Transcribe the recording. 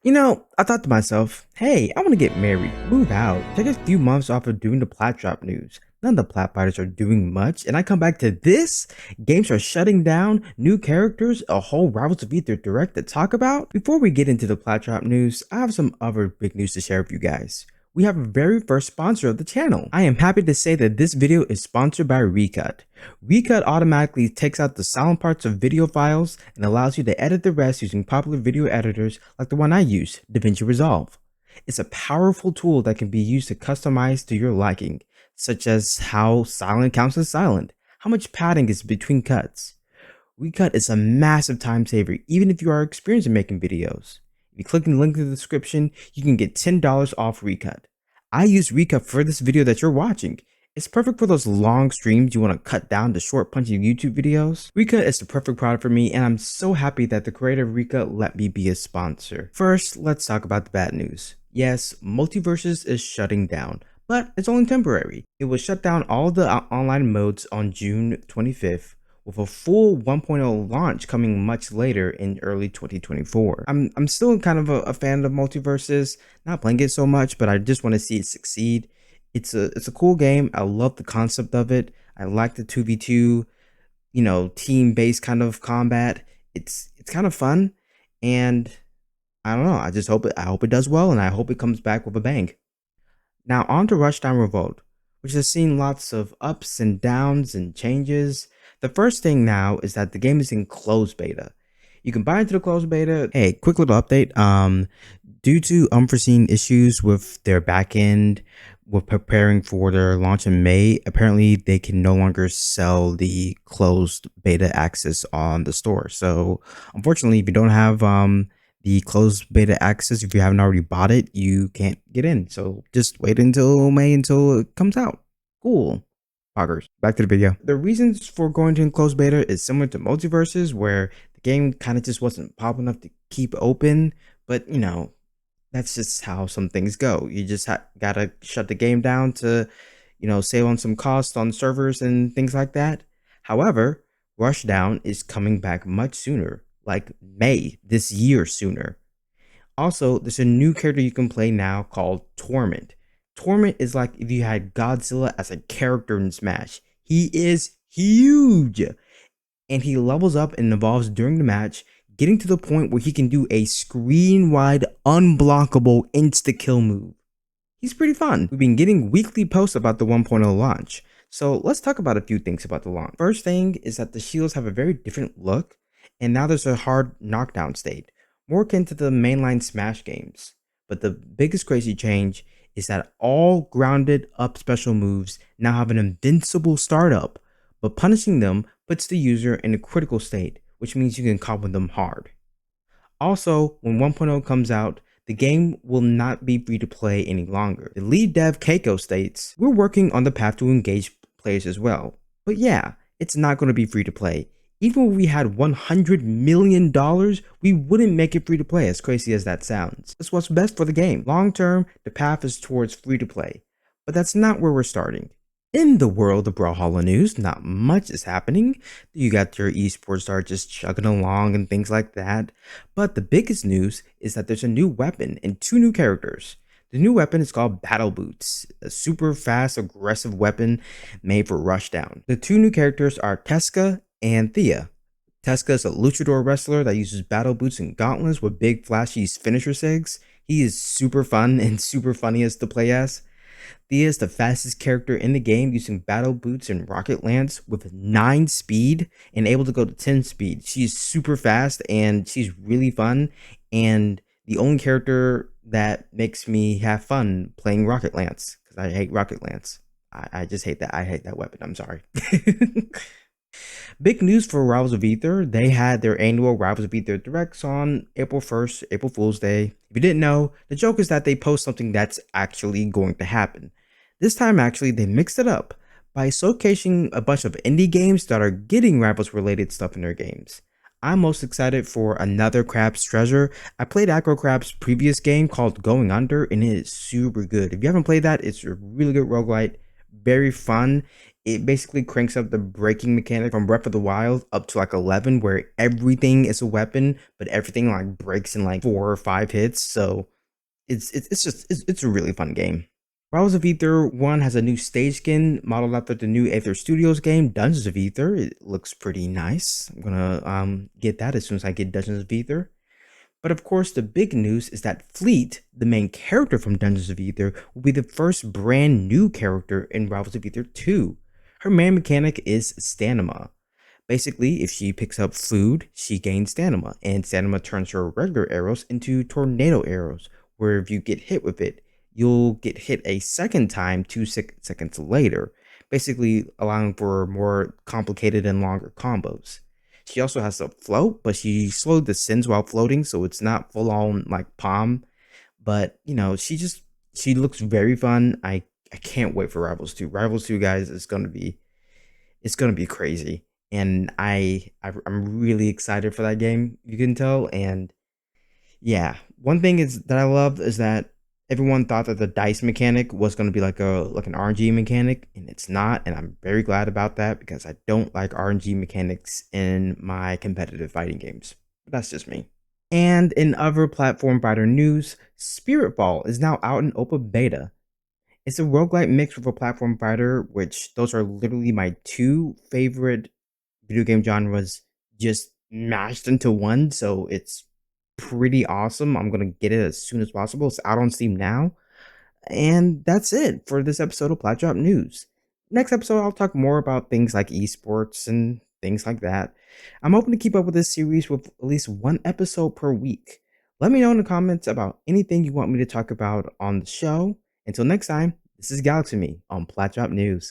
I thought to myself, hey, I want to get married, move out, take a few months off of doing the Plat drop news. None of the Plat fighters are doing much, and I come back to this? Games are shutting down, new characters, a whole Rivals of Aether direct to talk about? Before we get into the Plat drop news, I have some other big news to share with you guys. We have a very first sponsor of the channel. I am happy to say that this video is sponsored by Recut. Recut automatically takes out the silent parts of video files and allows you to edit the rest using popular video editors like the one I use, DaVinci Resolve. It's a powerful tool that can be used to customize to your liking, such as how silent counts as silent, how much padding is between cuts. Recut is a massive time saver even if you are experienced in making videos. If you click in the link in the description, you can get $10 off Recut. I use Recut for this video that you're watching. It's perfect for those long streams you want to cut down to short punchy YouTube videos. Recut is the perfect product for me, and I'm so happy that the creator of Recut let me be a sponsor. First, let's talk about the bad news. Yes, Multiverses is shutting down, but it's only temporary. It will shut down all the online modes on June 25th. With a full 1.0 launch coming much later in early 2024. I'm still kind of a fan of Multiverses, not playing it so much, but I just want to see it succeed. It's a cool game. I love the concept of it. I like the 2v2, team-based kind of combat. It's kind of fun, and I don't know. I hope it does well, and I hope it comes back with a bang. Now on to Rushdown Revolt, which has seen lots of ups and downs and changes. The first thing now is that the game is in closed beta. You can buy into the closed beta. Hey, quick little update. Due to unforeseen issues with their backend, with preparing for their launch in May, apparently they can no longer sell the closed beta access on the store. So unfortunately, if you don't have the closed beta access, if you haven't already bought it, you can't get in. So just wait until May until it comes out. Cool. Poggers. Back to the video. The reasons for going to enclosed beta is similar to Multiverses, where the game kind of just wasn't popping enough to keep open, but that's just how some things go. You just gotta shut the game down to, save on some costs on servers and things like that. However, Rushdown is coming back much sooner, like May this year sooner. Also, there's a new character you can play now called Torment. Torment is like if you had Godzilla as a character in Smash. He is huge, and he levels up and evolves during the match, getting to the point where he can do a screen-wide, unblockable insta-kill move. He's pretty fun. We've been getting weekly posts about the 1.0 launch, so let's talk about a few things about the launch. First thing is that the shields have a very different look, and now there's a hard knockdown state, more akin to the mainline Smash games. But the biggest crazy change is that all grounded up special moves now have an invincible startup, but punishing them puts the user in a critical state, which means you can combo them hard. Also, when 1.0 comes out, the game will not be free to play any longer. The lead dev Keiko states, "We're working on the path to engage players as well. But yeah, it's not going to be free to play. Even if we had $100 million, we wouldn't make it free to play, as crazy as that sounds. That's what's best for the game. Long term, the path is towards free to play. But that's not where we're starting." In the world of Brawlhalla news, not much is happening. You got your esports star just chugging along and things like that. But the biggest news is that there's a new weapon and 2 new characters. The new weapon is called Battle Boots, a super fast, aggressive weapon made for Rushdown. The 2 new characters are Teska and Thea. Teska is a luchador wrestler that uses battle boots and gauntlets with big flashy finisher sigs. He is super fun and super funny as to play as. Thea is the fastest character in the game, using battle boots and rocket lance with 9 speed and able to go to 10 speed. She's super fast and she's really fun, and the only character that makes me have fun playing rocket lance, because I hate rocket lance. I just hate that. I hate that weapon. I'm sorry. Big news for Rivals of Aether. They had their annual Rivals of Aether Directs on April 1st, April Fool's Day. If you didn't know, the joke is that they post something that's actually going to happen. This time, actually, they mixed it up by showcasing a bunch of indie games that are getting Rivals related stuff in their games. I'm most excited for another Crab's Treasure. I played Acro Crab's previous game called Going Under, and it is super good. If you haven't played that, it's a really good roguelite, very fun. it basically cranks up the breaking mechanic from Breath of the Wild up to like 11, where everything is a weapon, but everything like breaks in like 4 or 5 hits. So it's a really fun game. Rivals of Aether 1 has a new stage skin modeled after the new Aether Studios game, Dungeons of Aether. It looks pretty nice. I'm gonna get that as soon as I get Dungeons of Aether. But of course, the big news is that Fleet, the main character from Dungeons of Aether, will be the first brand new character in Rivals of Aether 2. Her main mechanic is stamina. Basically, if she picks up food, she gains stamina, and stamina turns her regular arrows into tornado arrows, where if you get hit with it, you'll get hit a second time 2 seconds later, basically allowing for more complicated and longer combos. She also has to float, but she slowly descends while floating, so it's not full on like palm. But she looks very fun. I can't wait for Rivals 2. Rivals 2, guys, is gonna be it's gonna be crazy, and I'm really excited for that game. You can tell, and yeah, one thing is that I love is that everyone thought that the dice mechanic was gonna be like an RNG mechanic, and it's not, and I'm very glad about that because I don't like RNG mechanics in my competitive fighting games. But that's just me. And in other platform fighter news, Spiritfall is now out in open beta. It's a roguelike mix with a platform fighter, which those are literally my two favorite video game genres just mashed into one. So it's pretty awesome. I'm gonna get it as soon as possible. It's out on Steam now. And that's it for this episode of Plat Drop News. Next episode, I'll talk more about things like esports and things like that. I'm hoping to keep up with this series with at least one episode per week. Let me know in the comments about anything you want me to talk about on the show. Until next time, this is Galaxy Me on Plat Drop News.